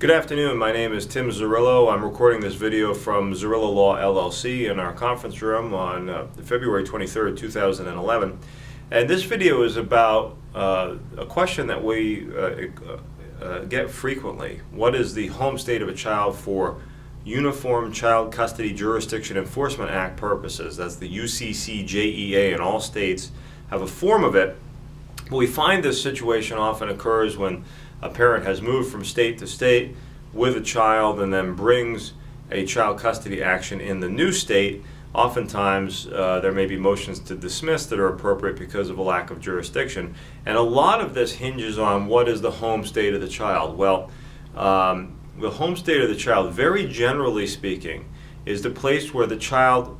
Good afternoon, my name is Tim Zerillo. I'm recording this video from Zerillo Law LLC in our conference room on February 23rd, 2011. And this video is about a question that we get frequently. What is the home state of a child for Uniform Child Custody Jurisdiction Enforcement Act purposes? That's the UCCJEA, and all states have a form of it. But we find this situation often occurs when a parent has moved from state to state with a child and then brings a child custody action in the new state. Oftentimes there may be motions to dismiss that are appropriate because of a lack of jurisdiction. And a lot of this hinges on what is the home state of the child. Well, the home state of the child, very generally speaking, is the place where the child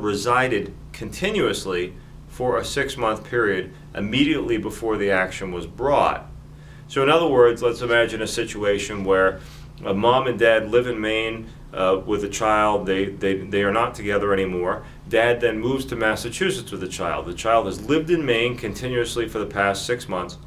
resided continuously for a 6-month period immediately before the action was brought. So in other words, let's imagine a situation where a mom and dad live in Maine with a child. They are not together anymore. Dad then moves to Massachusetts with the child. The child has lived in Maine continuously for the past 6 months,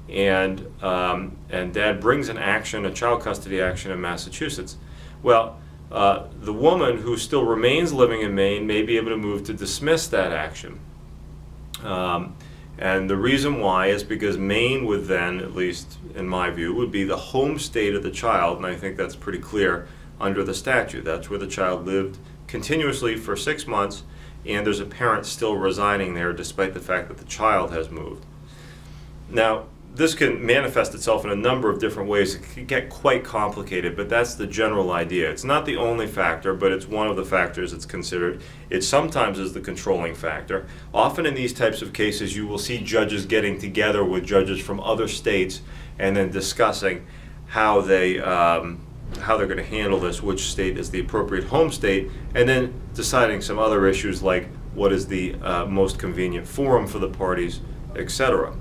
and dad brings an action, a child custody action in Massachusetts. Well, the woman who still remains living in Maine may be able to move to dismiss that action. And the reason why is because Maine would then, at least in my view, would be the home state of the child, and I think that's pretty clear under the statute. That's where the child lived continuously for 6 months, and there's a parent still residing there despite the fact that the child has moved. Now, this can manifest itself in a number of different ways. It can get quite complicated, but that's the general idea. It's not the only factor, but it's one of the factors that's considered. It sometimes is the controlling factor. Often in these types of cases, you will see judges getting together with judges from other states and then discussing how they're going to handle this, which state is the appropriate home state, and then deciding some other issues like what is the most convenient forum for the parties, etc.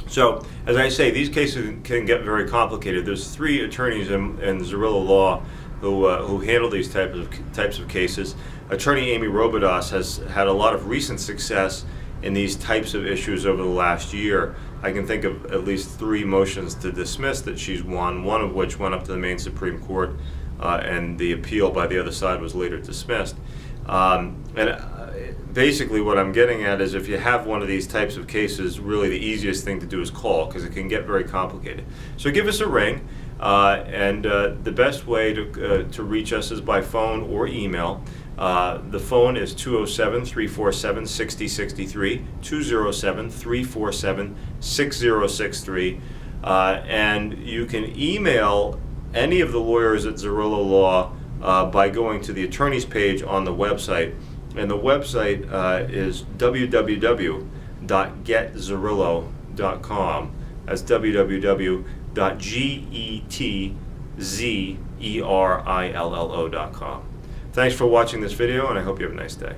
So, as I say, these cases can get very complicated. There's 3 attorneys in Zerillo Law who handle these types of cases. Attorney Amy Robidas has had a lot of recent success in these types of issues over the last year. I can think of at least 3 motions to dismiss that she's won, one of which went up to the Maine Supreme Court, and the appeal by the other side was later dismissed. Basically what I'm getting at is if you have one of these types of cases, really the easiest thing to do is call, because it can get very complicated. So give us a ring, and the best way to reach us is by phone or email. The phone is 207-347-6063, 207-347-6063, and you can email any of the lawyers at Zerillo Law by going to the attorneys page on the website. And the website is www.getzerillo.com. That's www.getzerillo.com. Thanks for watching this video, and I hope you have a nice day.